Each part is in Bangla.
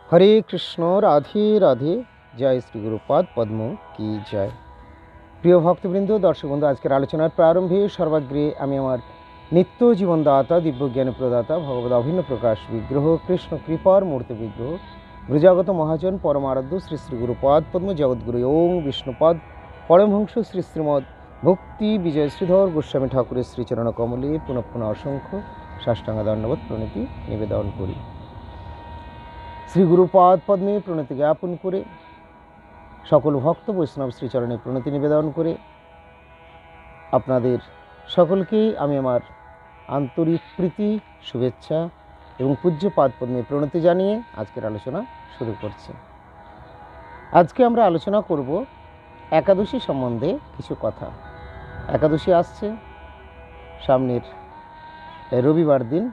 হরে কৃষ্ণ, রাধে রাধে। জয় শ্রী গুরুপাদ পদ্ম কি জয়। প্রিয় ভক্তবৃন্দ, দর্শক বন্ধু, আজকের আলোচনার প্রারম্ভে সর্বাগ্রে আমি আমার নিত্য জীবনদাতা, দিব্যজ্ঞানী প্রদাতা, ভগবত অভিন্ন প্রকাশ বিগ্রহ, কৃষ্ণ কৃপার মূর্তি বিগ্রহ, ব্রজাগত মহাজন পরমারাধ্য শ্রী শ্রী গুরুপাদ পদ্ম জগৎগুরু ওং বিষ্ণুপদ পরমহংস শ্রী শ্রীমদ ভক্তি বিজয় শ্রীধর গোস্বামী ঠাকুরের শ্রীচরণ কমলে পুনঃ পুনঃ অসংখ্য সাষ্টাঙ্গ দণ্ডবত প্রণতি নিবেদন করি। শ্রী গুরুপাদ পদ্মে প্রণতি জ্ঞাপন করে, সকল ভক্ত বৈষ্ণব শ্রীচরণে প্রণতি নিবেদন করে আপনাদের সকলকেই আমি আমার আন্তরিক প্রীতি, শুভেচ্ছা এবং পূজ্য পাদ পদ্মে প্রণতি জানিয়ে আজকের আলোচনা শুরু করছি। আজকে আমরা আলোচনা করব একাদশী সম্বন্ধে কিছু কথা। একাদশী আসছে সামনের রবিবার দিন,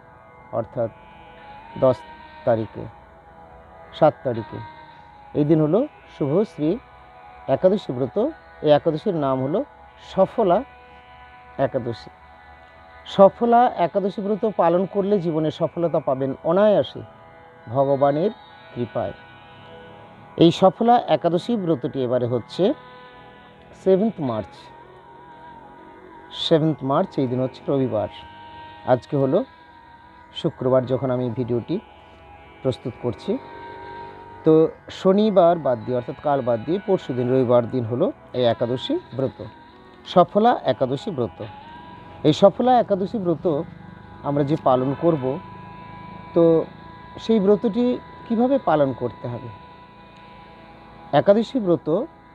অর্থাৎ 10 তারিখে, 7 তারিখে। এই দিন হলো শুভ শ্রী একাদশী ব্রত। এই একাদশীর নাম হলো সফলা একাদশী। সফলা একাদশী ব্রত পালন করলে জীবনে সফলতা পাবেন অনায়াসে ভগবানের কৃপায়। এই সফলা একাদশী ব্রতটি এবারে হচ্ছে 7th মার্চ। এই দিন হচ্ছে রবিবার। আজকে হলো শুক্রবার যখন আমি ভিডিওটি প্রস্তুত করছি। তো শনিবার বাদ দিয়ে, অর্থাৎ কাল বাদ দিয়ে পরশু দিন রবিবার দিন হলো এই একাদশী ব্রত, সফলা একাদশী ব্রত। এই সফলা একাদশী ব্রত আমরা যে পালন করব, তো সেই ব্রতটি কিভাবে পালন করতে হবে, একাদশী ব্রত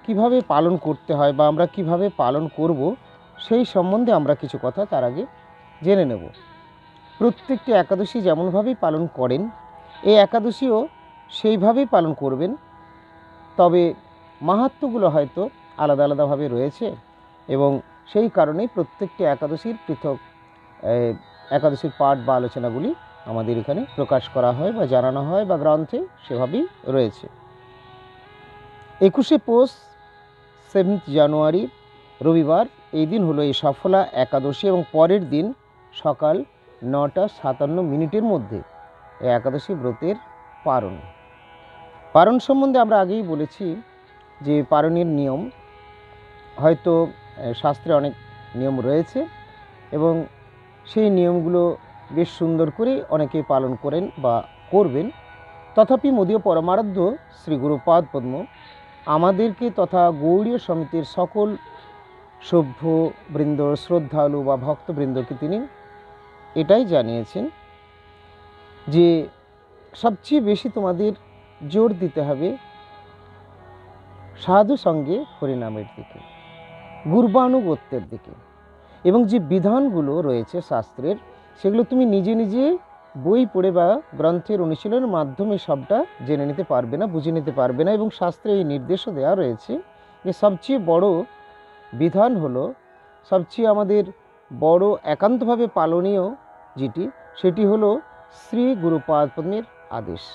কিভাবে পালন করতে হয় বা আমরা কিভাবে পালন করব, সেই সম্বন্ধে আমরা কিছু কথা তার আগে জেনে নেব। প্রত্যেকটি একাদশী যেমনভাবেই পালন করেন, এই একাদশীও সেইভাবেই পালন করবেন। তবে মাহাত্ম্যগুলো হয়তো আলাদা আলাদাভাবে রয়েছে এবং সেই কারণেই প্রত্যেকটি একাদশীর পৃথক একাদশীর পাঠ বা আলোচনাগুলি আমাদের এখানে প্রকাশ করা হয় বা জানানো হয় বা গ্রন্থে সেভাবেই রয়েছে। 21শে পৌষ 7th জানুয়ারি রবিবার, এই দিন হলো এই সফলা একাদশী এবং পরের দিন সকাল 9:57 মধ্যে এই একাদশী ব্রতের পারণ সম্বন্ধে আমরা আগেই বলেছি যে পারণের নিয়ম, হয়তো শাস্ত্রে অনেক নিয়ম রয়েছে এবং সেই নিয়মগুলো বেশ সুন্দর করে অনেকে পালন করেন বা করবেন। তথাপি মদীয় পরমারাধ্য শ্রী গুরুপাদ পদ্ম আমাদেরকে তথা গৌড়ীয় সমিতির সকল সভ্য বৃন্দ, শ্রদ্ধালু বা ভক্তবৃন্দকে তিনি এটাই জানিয়েছেন যে সবচেয়ে বেশি তোমাদের জোর দিতে হবে সাধু সঙ্গে হরিনামের দিকে, গুরবানুগত্যের দিকে। এবং যে বিধানগুলো রয়েছে শাস্ত্রের, সেগুলো তুমি নিজে নিজে বই পড়ে বা গ্রন্থের অনুশীলনের মাধ্যমে সবটা জেনে নিতে পারবে না, বুঝে নিতে পারবে না। এবং শাস্ত্রে এই নির্দেশও দেওয়া রয়েছে যে সবচেয়ে বড় বিধান হলো, সবচেয়ে আমাদের বড় একান্তভাবে পালনীয় যেটি, সেটি হলো শ্রী গুরুপাদ পদ্মের আদেশ।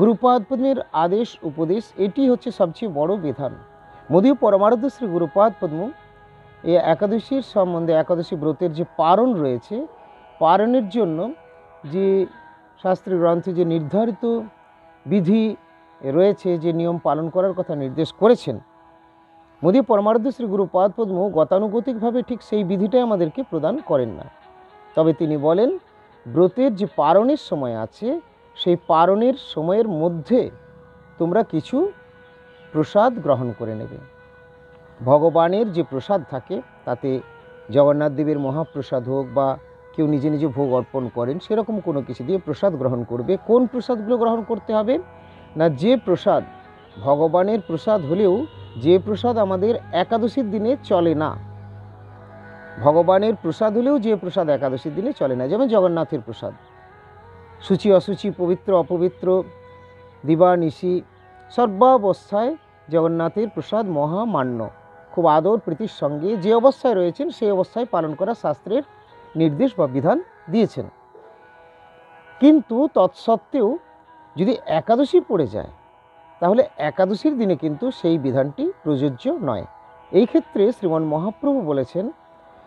গুরুপাদ পদ্মের আদেশ উপদেশ, এটি হচ্ছে সবচেয়ে বড় বিধান। মদীয় পরমারাধ্য শ্রী গুরুপাদ পদ্ম এই একাদশীর সম্বন্ধে, একাদশী ব্রতের যে পারণ রয়েছে, পারণের জন্য যে শাস্ত্রীয় গ্রন্থে যে নির্ধারিত বিধি রয়েছে, যে নিয়ম পালন করার কথা নির্দেশ করেছেন, মদীয় পরমারাধ্য শ্রী গুরুপাদ পদ্ম গতানুগতিকভাবে ঠিক সেই বিধিটাই আমাদেরকে প্রদান করেন না। তবে তিনি বলেন, ব্রতের যে পারণের সময় আছে, সেই পারণের সময়ের মধ্যে তোমরা কিছু প্রসাদ গ্রহণ করে নেবে। ভগবানের যে প্রসাদ থাকে, তাতে জগন্নাথ দেবের মহাপ্রসাদ হোক বা কেউ নিজে নিজে ভোগ অর্পণ করেন, সেরকম কোনো কিছু দিয়ে প্রসাদ গ্রহণ করবে। কোন প্রসাদগুলো গ্রহণ করতে হবে না, যে প্রসাদ ভগবানের প্রসাদ হলেও যে প্রসাদ আমাদের একাদশীর দিনে চলে না, ভগবানের প্রসাদ হলেও যে প্রসাদ একাদশীর দিনে চলে না, যেমন জগন্নাথের প্রসাদ, সূচি অসুচি, পবিত্র অপবিত্র, দিবানিশি, সর্বাবস্থায় জগন্নাথের প্রসাদ মহামান্য, খুব আদর প্রীতির সঙ্গে যে অবস্থায় রয়েছেন সেই অবস্থায় পালন করা শাস্ত্রের নির্দেশ বা বিধান দিয়েছেন। কিন্তু তৎসত্ত্বেও যদি একাদশী পড়ে যায়, তাহলে একাদশীর দিনে কিন্তু সেই বিধানটি প্রযোজ্য নয়। এই ক্ষেত্রে শ্রীমন মহাপ্রভু বলেছেন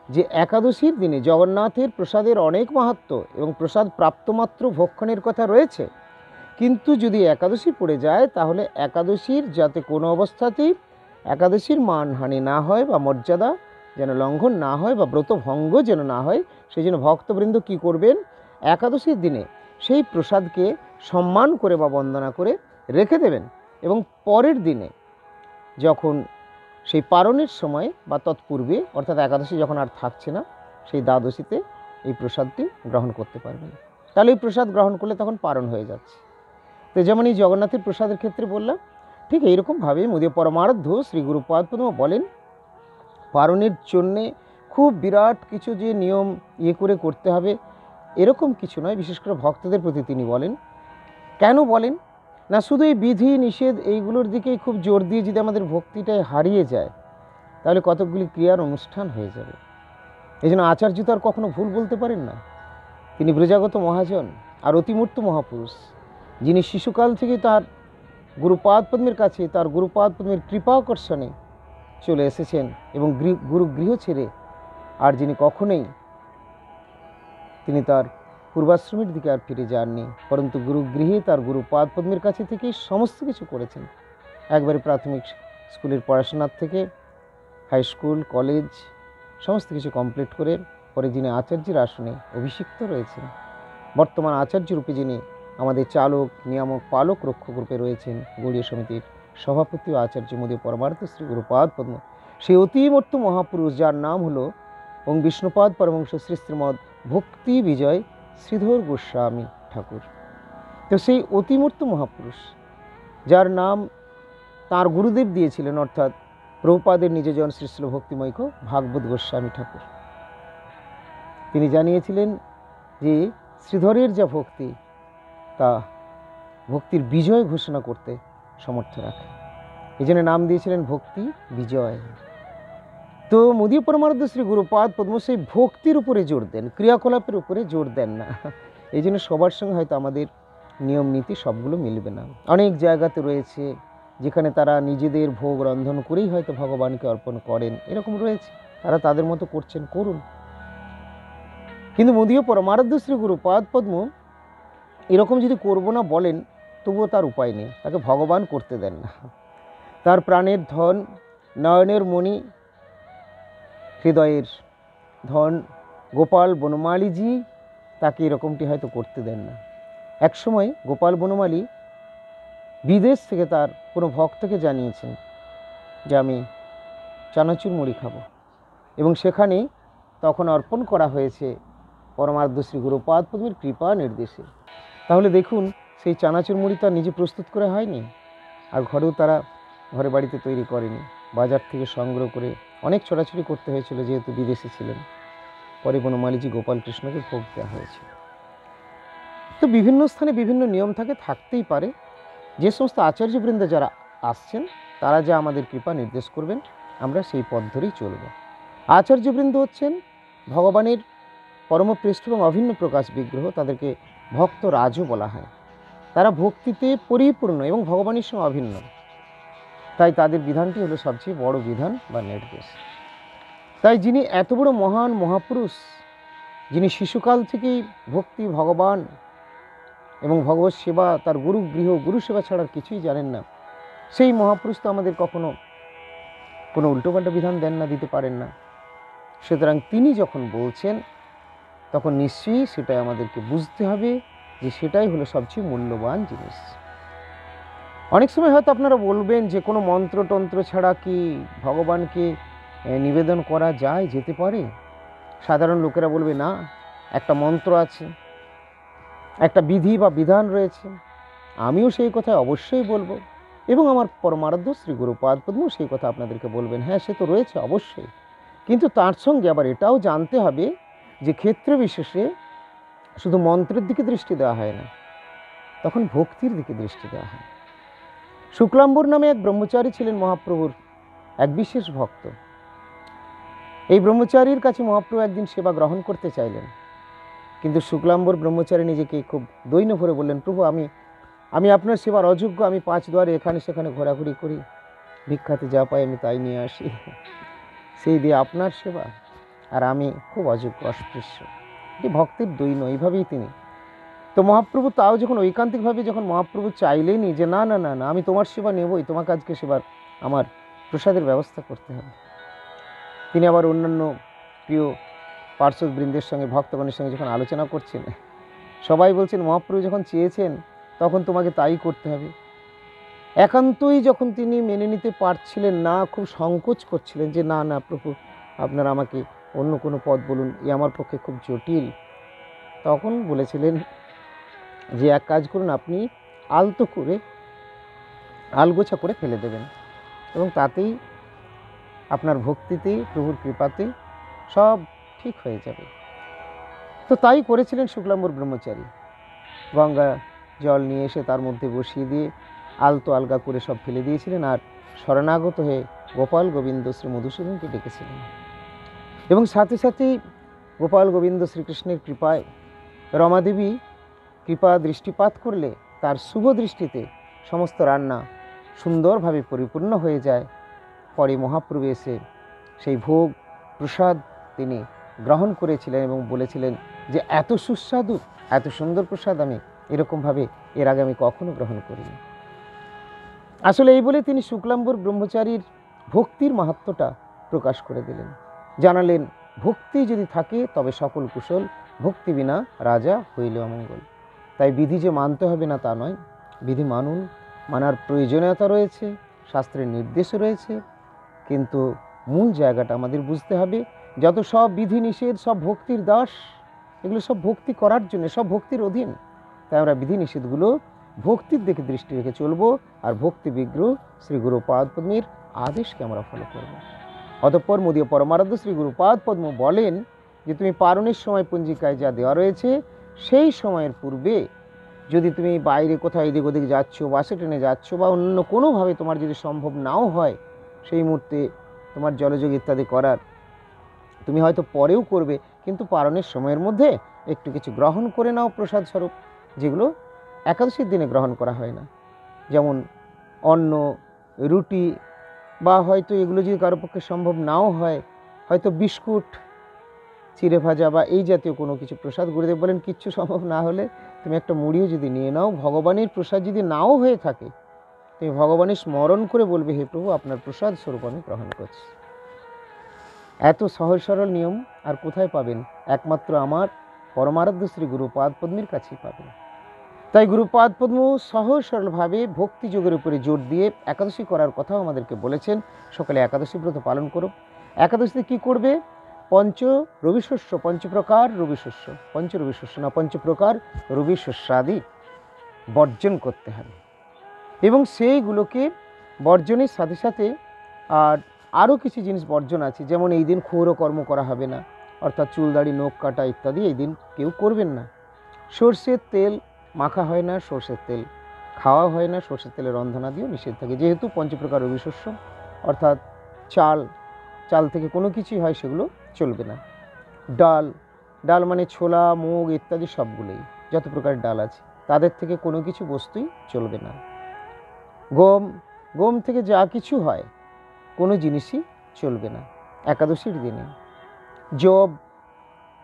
যে একাদশীর দিনে জগন্নাথের প্রসাদের অনেক মাহাত্ম্য এবং প্রসাদ প্রাপ্তমাত্র ভক্ষণের কথা রয়েছে, কিন্তু যদি একাদশী পড়ে যায় তাহলে একাদশীর যাতে কোনো অবস্থাতেই একাদশীর মানহানি না হয় বা মর্যাদা যেন লঙ্ঘন না হয় বা ব্রত ভঙ্গ যেন না হয়, সেই জন্য ভক্তবৃন্দ কী করবেন, একাদশীর দিনে সেই প্রসাদকে সম্মান করে বা বন্দনা করে রেখে দেবেন এবং পরের দিনে যখন সেই পারণের সময় বা তৎপূর্বে অর্থাৎ একাদশী যখন আর থাকছে না সেই দ্বাদশীতে এই প্রসাদটি গ্রহণ করতে পারবেন। তাহলে এই প্রসাদ গ্রহণ করলে তখন পারণ হয়ে যাচ্ছে। তো যেমন এই জগন্নাথের প্রসাদের ক্ষেত্রে বললাম, ঠিক এইরকমভাবে মোদীয় পরমারাধ্য শ্রী গুরুপাদ পদ্ম বলেন পারণের জন্যে খুব বিরাট কিছু যে নিয়ম করে করতে হবে এরকম কিছু নয়। বিশেষ করে ভক্তদের প্রতি তিনি বলেন, কেন বলেন না, শুধু এই বিধি নিষেধ এইগুলোর দিকেই খুব জোর দিয়ে যদি আমাদের ভক্তিটাই হারিয়ে যায় তাহলে কতকগুলি ক্রিয়ার অনুষ্ঠান হয়ে যাবে। এই জন্য আচার্য তো আর কখনো ভুল বলতে পারেন না। তিনি ব্রজাগত মহাজন আর অতিমূর্ত মহাপুরুষ, যিনি শিশুকাল থেকে তার গুরুপাদ পদ্মের কাছে তার গুরুপাদ পদ্মের কৃপাকর্ষণে চলে এসেছেন এবং গুরুগৃহ ছেড়ে আর যিনি কখনোই তিনি তার পূর্বাশ্রমের দিকে আর ফিরে যাননি, পরন্তু গুরুগৃহে তার গুরুপাদ পদ্মের কাছে থেকেই সমস্ত কিছু করেছেন। একবারে প্রাথমিক স্কুলের পড়াশোনার থেকে হাই স্কুল কলেজ সমস্ত কিছু কমপ্লিট করে পরে যিনি আচার্যের আসনে অভিষিক্ত রয়েছেন, বর্তমান আচার্য রূপে যিনি আমাদের চালক নিয়ামক পালক রক্ষক রূপে রয়েছেন, গৌড়ীয় সমিতির সভাপতি ও আচার্য মোদী পরমার্থ শ্রী গুরুপাদ পদ্ম, সেই অতিমূর্ত মহাপুরুষ যার নাম হলো ওং বিষ্ণুপাদ পরমহংস শ্রী শ্রীমৎ ভক্তি বিজয় শ্রীধর গোস্বামী ঠাকুর। তো সেই অতিমূর্ত মহাপুরুষ যার নাম তার গুরুদেব দিয়েছিলেন, অর্থাৎ প্রভুপাদের নিজজন শ্রী শ্রী ভক্তিমৈক ভাগবত গোস্বামী ঠাকুর, তিনি জানিয়েছিলেন যে শ্রীধরের যা ভক্তি তা ভক্তির বিজয় ঘোষণা করতে সমর্থ রাখে, এই জন্য নাম দিয়েছিলেন ভক্তি বিজয়। তো মোদী পরমারাধ্য শ্রী গুরুপাদ পদ্ম সেই ভক্তির উপরে জোর দেন, ক্রিয়াকলাপের উপরে জোর দেন না। এই জন্য সবার সঙ্গে হয়তো আমাদের নিয়ম নীতি সবগুলো মিলবে না। অনেক জায়গাতে রয়েছে যেখানে তারা নিজেদের ভোগ রন্ধন করেই হয়তো ভগবানকে অর্পণ করেন, এরকম রয়েছে, তারা তাদের মতো করছেন, করুন। কিন্তু মোদী পরমারাধ্য শ্রী গুরুপাদ পদ্ম এরকম যদি করবো না বলেন তবুও তার উপায় নেই, তাকে ভগবান করতে দেন না। তার প্রাণের ধন, নয়নের মণি, হৃদয়ের ধন গোপাল বনমালীজি তাকে এরকমটি হয়তো করতে দেন না। একসময় গোপাল বনমালী বিদেশ থেকে তার কোনো ভক্তকে জানিয়েছেন যে আমি চানাচুর মুড়ি খাবো, এবং সেখানে তখন অর্পণ করা হয়েছে পরমারাধ্য শ্রী গুরুপাদ পদ্মের কৃপা নির্দেশে। তাহলে দেখুন সেই চানাচুর মুড়ি তার নিজে প্রস্তুত করে হয়নি, আর ঘরেও তারা ঘরে বাড়িতে তৈরি করেনি, বাজার থেকে সংগ্রহ করে অনেক ছোটাছুটি করতে হয়েছিল যেহেতু বিদেশে ছিলেন। পরে বনমালীজি গোপাল কৃষ্ণকে ভোগ দেওয়া হয়েছিল। তো বিভিন্ন স্থানে বিভিন্ন নিয়ম থাকে, থাকতেই পারে। যে সমস্ত আচার্যবৃন্দ যারা আসছেন তারা যা আমাদের কৃপা নির্দেশ করবেন আমরা সেই পথ ধরেই চলব। আচার্যবৃন্দ হচ্ছেন ভগবানের পরমপৃষ্ঠ এবং অভিন্ন প্রকাশ বিগ্রহ, তাদেরকে ভক্ত রাজও বলা হয়। তারা ভক্তিতে পরিপূর্ণ এবং ভগবানের সঙ্গে অভিন্ন, তাই তাদের বিধানটি হলো সবচেয়ে বড় বিধান বা নির্দেশ। তাই যিনি এত বড় মহান মহাপুরুষ, যিনি শিশুকাল থেকেই ভক্তি ভগবান এবং ভগবত সেবা তার গুরুগৃহ গুরু সেবা ছাড়ার কিছুই জানেন না, সেই মহাপুরুষ তো আমাদের কখনো কোনো উল্টোপাল্টা বিধান দেন না, দিতে পারেন না। সুতরাং তিনি যখন বলছেন তখন নিশ্চয়ই সেটাই আমাদেরকে বুঝতে হবে যে সেটাই হলো সবচেয়ে মূল্যবান জিনিস। অনেক সময় হয়তো আপনারা বলবেন যে কোনো মন্ত্রতন্ত্র ছাড়া কি ভগবানকে নিবেদন করা যায়, যেতে পারে? সাধারণ লোকেরা বলবে না, একটা মন্ত্র আছে, একটা বিধি বা বিধান রয়েছে। আমিও সেই কথা অবশ্যই বলবো এবং আমার পরমারাধ্য শ্রী গুরুপাদ পদ্ম সেই কথা আপনাদেরকে বলবেন, হ্যাঁ সে তো রয়েছে অবশ্যই, কিন্তু তার সঙ্গে আবার এটাও জানতে হবে যে ক্ষেত্র বিশেষে শুধু মন্ত্রের দিকে দৃষ্টি দেওয়া হয় না, তখন ভক্তির দিকে দৃষ্টি দেওয়া হয়। শুক্লাম্বর নামে এক ব্রহ্মচারী ছিলেন মহাপ্রভুর এক বিশেষ ভক্ত। এই ব্রহ্মচারীর কাছে মহাপ্রভু একদিন সেবা গ্রহণ করতে চাইলেন, কিন্তু শুক্লাম্বর ব্রহ্মচারী নিজেকে খুব দৈন্য ভরে বললেন, প্রভু আমি আপনার সেবার অযোগ্য, আমি 5 দুয়ারে এখানে সেখানে ঘোরাঘুরি করি, ভিক্ষাতে যা পাই আমি তাই নিয়ে আসি, সেই দিয়ে আপনার সেবা, আর আমি খুব অযোগ্য অস্পৃশ্য। এটি ভক্তের দৈন্য, এইভাবেই তিনি তো মহাপ্রভু তাও যখন ঐকান্তিকভাবে যখন মহাপ্রভু চাইলেনই যে না না না না আমি তোমার সেবা নেবই, তোমাকে আজকে সেবার আমার প্রসাদের ব্যবস্থা করতে হবে, তিনি আবার অন্যান্য প্রিয় পার্শ্ববৃন্দের সঙ্গে ভক্তগণের সঙ্গে যখন আলোচনা করছেন, সবাই বলছেন মহাপ্রভু যখন চেয়েছেন তখন তোমাকে তাই করতে হবে। একান্তই যখন তিনি মেনে নিতে পারছিলেন না, খুব সংকোচ করছিলেন যে না না প্রভু আপনারা আমাকে অন্য কোনো পদ বলুন, এ আমার পক্ষে খুব জটিল, তখন বলেছিলেন যে এক কাজ করুন, আপনি আলতো করে আলগোছা করে ফেলে দেবেন এবং তাতেই আপনার ভক্তিতে প্রভুর কৃপাতে সব ঠিক হয়ে যাবে। তো তাই করেছিলেন শুক্লাম্বর ব্রহ্মচারী। গঙ্গা জল নিয়ে এসে তার মধ্যে বসিয়ে দিয়ে আলতো আলগা করে সব ফেলে দিয়েছিলেন, আর শরণাগত হয়ে গোপাল গোবিন্দ শ্রী মধুসূদনকে ডেকেছিলেন। এবং সাথে সাথেই গোপাল গোবিন্দ শ্রীকৃষ্ণের কৃপায় রমাদেবী কৃপা দৃষ্টিপাত করলে তার শুভ দৃষ্টিতে সমস্ত রান্না সুন্দরভাবে পরিপূর্ণ হয়ে যায়। পরে মহাপ্রভু এসে সেই ভোগ প্রসাদ তিনি গ্রহণ করেছিলেন এবং বলেছিলেন যে এত সুস্বাদু এত সুন্দর প্রসাদ আমি এরকমভাবে এর আগে আমি কখনো গ্রহণ করিনি। আসলে এই বলে তিনি শুক্লাম্বর ব্রহ্মচারীর ভক্তির মাহাত্ম্যটা প্রকাশ করে দিলেন, জানালেন ভক্তি যদি থাকে তবে সকল কুশল, ভক্তি বিনা রাজা হইলে অমঙ্গল। তাই বিধি যে মানতে হবে না তা নয়, বিধি মানুন, মানার প্রয়োজনীয়তা রয়েছে, শাস্ত্রের নির্দেশও রয়েছে, কিন্তু মূল জায়গাটা আমাদের বুঝতে হবে যত সব বিধি নিষেধ সব ভক্তির দাস, এগুলো সব ভক্তি করার জন্য, সব ভক্তির অধীন। তাই আমরা বিধি নিষেধগুলো ভক্তির দিকে দৃষ্টি রেখে চলবো আর ভক্তি বিগ্রহ শ্রী গুরুপাদ পদ্মের আদেশকে আমরা ফলো করব। অতঃপর মোদীয় পরমারাধ্য শ্রী গুরুপাদ পদ্ম বলেন যে তুমি পারণের সময় পঞ্জিকায় যা দেওয়া রয়েছে সেই সময়ের পূর্বে যদি তুমি বাইরে কোথাও এদিক ওদিক যাচ্ছ, বাসে ট্রেনে যাচ্ছ বা অন্য কোনোভাবে তোমার যদি সম্ভব নাও হয় সেই মুহূর্তে তোমার জলযোগ ইত্যাদি করার, তুমি হয়তো পরেও করবে, কিন্তু পারণের সময়ের মধ্যে একটু কিছু গ্রহণ করে নাও প্রসাদ স্বরূপ, যেগুলো একাদশীর দিনে গ্রহণ করা হয় না, যেমন অন্ন, রুটি, বা হয়তো এগুলো যদি কারো পক্ষে সম্ভব নাও হয় হয়তো বিস্কুট, চিড়ে ভাজা বা এই জাতীয় কোনো কিছু প্রসাদ। গুরুদেব বলেন কিচ্ছু সম্ভব না হলে তুমি একটা মুড়িও যদি নিয়ে নাও, ভগবানের প্রসাদ যদি নাও হয়ে থাকে তুমি ভগবানের স্মরণ করে বলবে হে প্রভু আপনার প্রসাদ স্বরূপ আমি গ্রহণ করছি। এত সহজ সরল নিয়ম আর কোথায় পাবেন? একমাত্র আমার পরমারাধ্য শ্রী গুরুপাদ পদ্মের কাছেই পাবেন। তাই গুরুপাদ পদ্ম সহজ সরলভাবে ভক্তি যোগের উপরে জোর দিয়ে একাদশী করার কথাও আমাদেরকে বলেছেন। সকালে একাদশী ব্রত পালন করো। একাদশীতে কী করবে? পঞ্চ রবিশস্য, পঞ্চপ্রকার রবিশস্য, পঞ্চরবিশস্য না পঞ্চপ্রকার রবিশস্যাদি বর্জন করতে হবে এবং সেইগুলোকে বর্জনের সাথে সাথে আর আরও কিছু জিনিস বর্জন আছে, যেমন এই দিন ক্ষৌর কর্ম করা হবে না, অর্থাৎ চুল দাড়ি নখ কাটা ইত্যাদি এই দিন কেউ করবেন না। সর্ষের তেল মাখা হয় না, সর্ষের তেল খাওয়া হয় না, সর্ষের তেলের রন্ধনাদিও নিষেধ থাকে, যেহেতু পঞ্চপ্রকার রবিশস্য অর্থাৎ চাল, চাল থেকে কোনো কিছুই হয় সেগুলো চলবে না। ডাল, ডাল মানে ছোলা, মুগ ইত্যাদি সবগুলোই, যত প্রকার ডাল আছে তাদের থেকে কোনো কিছু বস্তুই চলবে না। গম, গম থেকে যা কিছু হয় কোনো জিনিসই চলবে না একাদশীর দিনে। জব,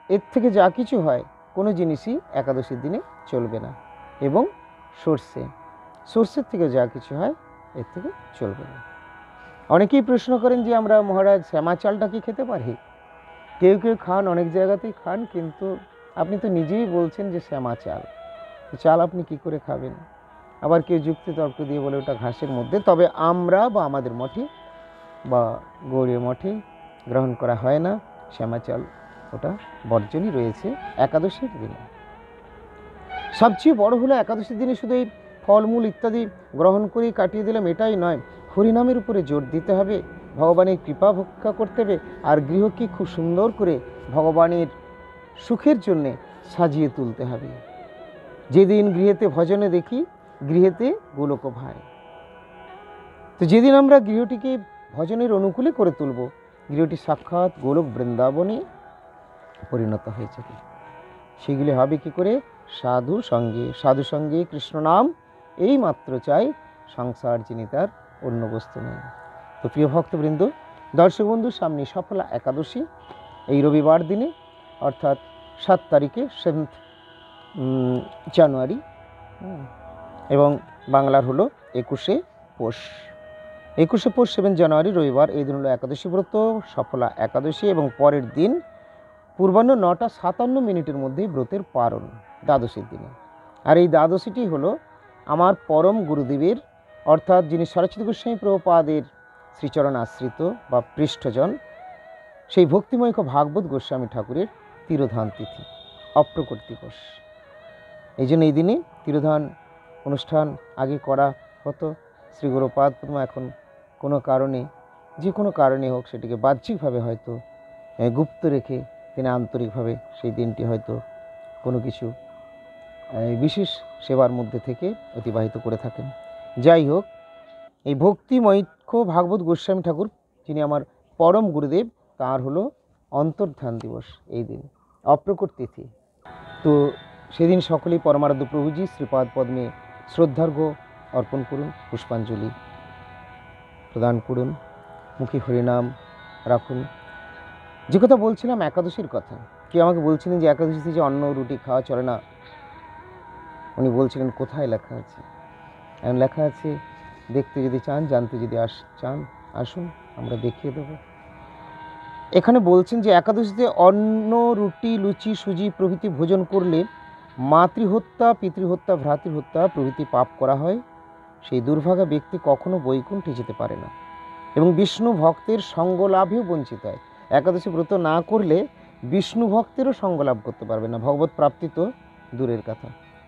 এর থেকে যা কিছু হয় কোনো জিনিসই একাদশীর দিনে চলবে না। এবং সর্ষে, সর্ষের থেকে যা কিছু হয় এর থেকে চলবে না। অনেকেই প্রশ্ন করেন যে আমরা মহারাজ শ্যামা চালটা কি খেতে পারি? কেউ কেউ খান, অনেক জায়গাতেই খান, কিন্তু আপনি তো নিজেই বলছেন যে শ্যামা চাল, চাল আপনি কি করে খাবেন? আবার কেউ যুক্তি তর্ক দিয়ে বলে ওটা ঘাসের মধ্যে। তবে আমরা বা আমাদের মঠে বা গৌড়ীয় মঠে গ্রহণ করা হয় না শ্যামা চাল, ওটা বর্জনই রয়েছে একাদশীর দিনে। সবচেয়ে বড় হলো একাদশীর দিনে শুধু এই ফলমূল ইত্যাদি গ্রহণ করে কাটিয়ে দিলাম এটাই নয়, হরিনামের উপরে জোর দিতে হবে, ভগবানের কৃপা ভক্ষা করতে হবে, আর গৃহকে খুব সুন্দর করে ভগবানের সুখের জন্যে সাজিয়ে তুলতে হবে। যেদিন গৃহেতে ভজনে দেখি গৃহেতে গোলক ভাই, তো যেদিন আমরা গৃহটিকে ভজনের অনুকূলে করে তুলব গৃহটি সাক্ষাৎ গোলক বৃন্দাবনে পরিণত হয়ে যাবে। সেগুলি হবে কি করে? সাধু সঙ্গে, সাধু সঙ্গে কৃষ্ণ নাম এই মাত্র চাই, সংসার যিনি তার অন্য বস্তু নেই। তো প্রিয় ভক্তবৃন্দ, দর্শক বন্ধু, সামনে সফলা একাদশী এই রবিবার দিনে অর্থাৎ 7 তারিখে 7 জানুয়ারি, এবং বাংলার হলো 21শে পৌষ। 21শে পৌষ 7 জানুয়ারি রবিবার, এই দিন হলো একাদশী ব্রত, সফলা একাদশী, এবং পরের দিন পূর্বাহ্ন 9:57 মধ্যেই ব্রতের পারণ, দ্বাদশীর দিনে। আর এই দ্বাদশীটি হলো আমার পরম গুরুদেবের, অর্থাৎ যিনি সরস্বতী গোস্বামী প্রভুপাদের শ্রীচরণ আশ্রিত বা পৃষ্ঠজন, সেই ভক্তিময় ভাগবত গোস্বামী ঠাকুরের তিরোধান তিথি, অপ্রকট দিবস। এই জন্য এই দিনে তিরোধান অনুষ্ঠান আগে করা হতো। শ্রী গৌরপাদ এখন কোনো কারণে, যে কোনো কারণে হোক, সেটিকে বাহ্যিকভাবে হয়তো গুপ্ত রেখে তিনি আন্তরিকভাবে সেই দিনটি হয়তো কোনো কিছু বিশেষ সেবার মধ্যে থেকে অতিবাহিত করে থাকেন। যাই হোক, এই ভক্তিমৈক্য ভাগবত গোস্বামী ঠাকুর, যিনি আমার পরম গুরুদেব, তার হলো অন্তর্ধান দিবস এই দিন, অপ্রকট তিথি। তো সেদিন সকলেই পরমারাধ্য প্রভুজি শ্রীপাদ পদ্মে শ্রদ্ধার্ঘ্য অর্পণ করুন, পুষ্পাঞ্জলি প্রদান করুন, মুখে হরিনাম রাখুন। যে কথা বলছিলাম একাদশীর কথা, কেউ আমাকে বলছিলেন যে একাদশীতে যে অন্ন রুটি খাওয়া চলে না, উনি বলছিলেন কোথায় লেখা আছে। এখন লেখা আছে, দেখতে যদি চান, জানতে যদি চান, আসুন, আমরা দেখিয়ে দেব। এখানে বলছেন যে একাদশীতে অন্ন রুটি লুচি সুজি প্রভৃতি ভোজন করলে মাতৃহত্যা, পিতৃহত্যা, ভ্রাতৃহত্যা প্রভৃতি পাপ করা হয়। সেই দুর্ভাগা ব্যক্তি কখনো বৈকুণ্ঠে যেতে পারে না এবং বিষ্ণু ভক্তের সঙ্গ লাভেও বঞ্চিত হয়। একাদশী ব্রত না করলে বিষ্ণু ভক্তেরও সঙ্গ লাভ করতে পারবে না, ভগবত প্রাপ্তি তো দূরের কথা।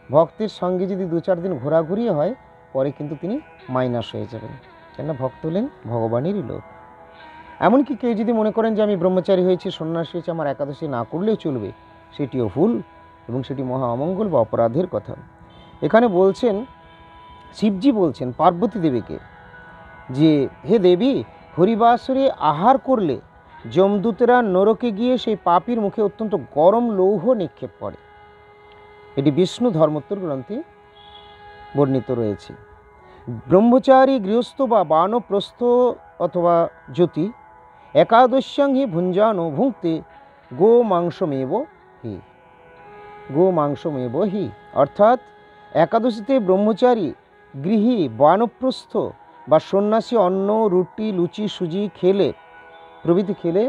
ভক্তের সঙ্গে যদি 2-4 দিন ঘোরাঘুরি হয়, পরে কিন্তু তিনি মাইনাস হয়ে যাবেন, কেননা ভক্ত হলেন ভগবানেরই লোক। এমনকি কেউ যদি মনে করেন যে আমি ব্রহ্মচারী হয়েছি, সন্ন্যাসী হয়েছি, আমার একাদশী না করলেও চলবে, সেটিও ভুল এবং সেটি মহা অমঙ্গল বা অপরাধের কথা। এখানে বলছেন, শিবজি বলছেন পার্বতী দেবীকে যে হে দেবী, হরিবাসরে আহার করলে যমদূতেরা নরকে গিয়ে সেই পাপীর মুখে অত্যন্ত গরম লৌহ নিক্ষেপ করে। এটি বিষ্ণু ধর্মোত্তর গ্রন্থে বর্ণিত রয়েছে। ব্রহ্মচারী গৃহস্থ বা বানপ্রস্থ অথবা জ্যোতি একাদশ্যাং হি ভুঞ্জানো ভুঙ্ক্তে গো মাংসমেব হি, গো মাংসমেব হি, অর্থাৎ একাদশীতে ব্রহ্মচারী, গৃহী, বানপ্রস্থ বা সন্ন্যাসী অন্ন রুটি লুচি সুজি খেলে প্রভৃতি খেলে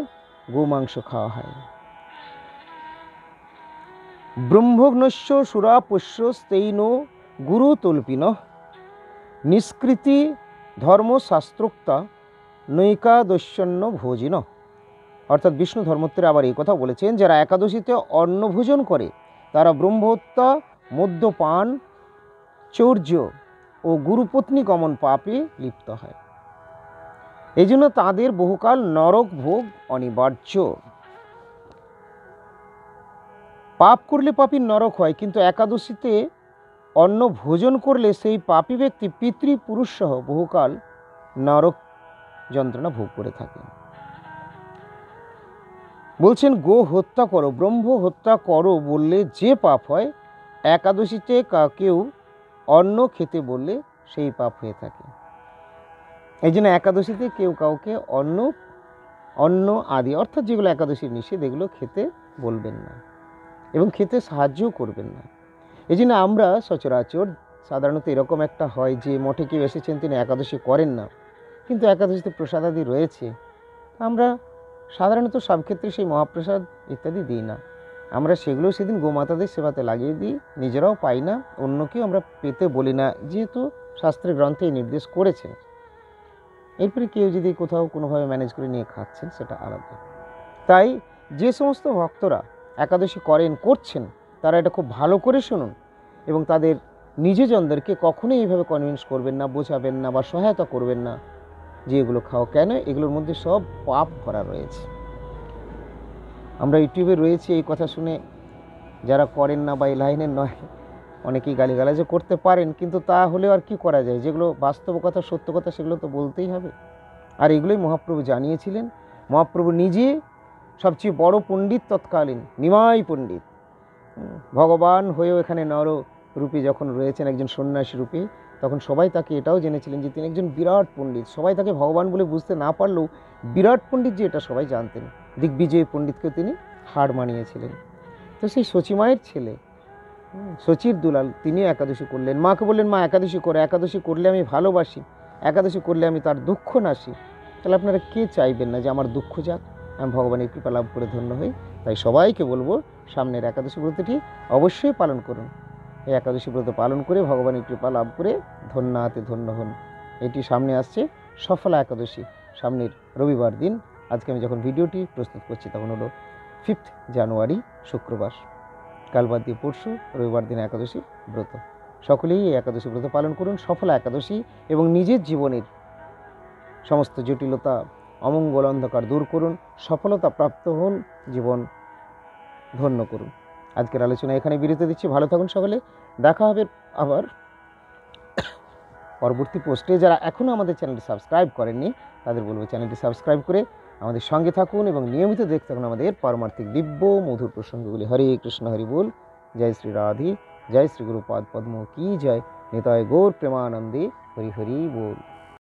গোমাংস খাওয়া হয়। ব্রহ্মগ্নস্য সুরাপস্য স্তেইন গুরুতল্পিন নিষ্কৃতি ধর্মশাস্ত্রোক্তা নৈকাদস্যন্ন ভোজিন, অর্থাৎ বিষ্ণু ধর্মোত্তরে আবার এই কথা বলেছেন, যারা একাদশীতে অন্ন ভোজন করে তারা ব্রহ্মহত্যা, মদ্যপান, চৌর্য ও গুরুপত্নী গমন পাপে লিপ্ত হয়। এই জন্য তাদের বহুকাল নরক ভোগ অনিবার্য। পাপ করলে পাপীর নরক হয়, কিন্তু একাদশীতে অন্ন ভোজন করলে সেই পাপী ব্যক্তি পিতৃপুরুষ সহ বহুকাল নরক যন্ত্রণা ভোগ করে থাকে। বলছেন গো হত্যা করো, ব্রহ্ম হত্যা করো বললে যে পাপ হয়, একাদশীতে কেউ অন্ন খেতে বললে সেই পাপ হয়ে থাকে। এই জন্য একাদশীতে কেউ কাউকে অন্ন আদি, অর্থাৎ যেগুলো একাদশীর নিষেধ, এগুলো খেতে বলবেন না এবং খেতে সাহায্যও করবেন না। এই জন্য আমরা সচরাচর সাধারণত এরকম একটা হয় যে মঠে কেউ এসেছেন, তিনি একাদশী করেন না, কিন্তু একাদশীতে প্রসাদাদি রয়েছে, আমরা সাধারণত সব ক্ষেত্রে সেই মহাপ্রসাদ ইত্যাদি দিই না। আমরা সেগুলো সেদিন গোমাতাদের সেবাতে লাগিয়ে দিই, নিজেরাও পাই না, অন্যকেও আমরা পেতে বলি না, যেহেতু শাস্ত্রের গ্রন্থে নির্দেশ করেছে। এরপরে কেউ যদি কোথাও কোনোভাবে ম্যানেজ করে নিয়ে খাচ্ছেন, সেটা আলাদা। তাই যে সমস্ত ভক্তরা একাদশী করছেন, তারা এটা খুব ভালো করে শুনুন এবং তাদের নিজেজনদেরকে কখনোই এইভাবে কনভিন্স করবেন না, বোঝাবেন না বা সহায়তা করবেন না যে এগুলো খাও। কেন? এগুলোর মধ্যে সব পাপ ভরা রয়েছে। আমরা ইউটিউবে রয়েছি, এই কথা শুনে যারা করেন না বা এই লাইনের নয়, অনেকেই গালিগালাজও করতে পারেন, কিন্তু তা হলেও আর কি করা যায়? যেগুলো বাস্তব কথা, সত্য কথা, সেগুলো তো বলতেই হবে। আর এগুলোই মহাপ্রভু জানিয়েছিলেন। মহাপ্রভু নিজে সবচেয়ে বড় পণ্ডিত তৎকালীন, নিমাই পণ্ডিত, ভগবান হয়েও এখানে নর রূপে যখন রয়েছেন, একজন সন্ন্যাসী রূপে, তখন সবাই তাকে এটাও জেনেছিলেন যে তিনি একজন বিরাট পণ্ডিত। সবাই তাকে ভগবান বলে বুঝতে না পারলেও বিরাট পণ্ডিত যে এটা সবাই জানতেন। দিগ্বিজয় পণ্ডিতকেও তিনি হার মানিয়েছিলেন। তো সেই শচীমায়ের ছেলে সচির দুলাল তিনিও একাদশী করলেন, মাকে বললেন মা একাদশী করে, একাদশী করলে আমি ভালোবাসি, একাদশী করলে আমি তার দুঃখ নাশি। তাহলে আপনারা কে চাইবেন না যে আমার দুঃখ যাক, আমি ভগবানের কৃপা লাভ করে ধন্য হই? তাই সবাইকে বলবো সামনের একাদশী ব্রতটি অবশ্যই পালন করুন। এই একাদশী ব্রত পালন করে ভগবানের কৃপা লাভ করে ধন্যাতে ধন্য হন। এটি সামনে আসছে সফলা একাদশী, সামনের রবিবার দিন। আজকে আমি যখন ভিডিওটি প্রস্তুত করছি তখন হলো 5 জানুয়ারি শুক্রবার, কাল বাদ দিয়ে পরশু রবিবার দিন একাদশী ব্রত। সকলেই এই একাদশী ব্রত পালন করুন, সফলা একাদশী, এবং নিজের জীবনের সমস্ত জটিলতা অমঙ্গল অন্ধকার দূর করুন, সফলতা প্রাপ্ত হন, জীবন ধন্য করুন। আজকের আলোচনা এখানে বিরতি দিচ্ছি। ভালো থাকুন সকলে, দেখা হবে আবার পরবর্তী পোস্টে। যারা এখনও আমাদের চ্যানেলটি সাবস্ক্রাইব করেননি তাদের বলবো চ্যানেলটি সাবস্ক্রাইব করে আমাদের সঙ্গে থাকুন এবং নিয়মিত দেখতে থাকুন আমাদের পারমার্থিক দিব্য মধুর প্রসঙ্গগুলি। হরে কৃষ্ণ হরি বল। জয় শ্রী রাধে, জয় শ্রী গুরুপাদ পদ্ম কি জয়। নিতায় গৌর প্রেমানন্দে হরি হরি বল।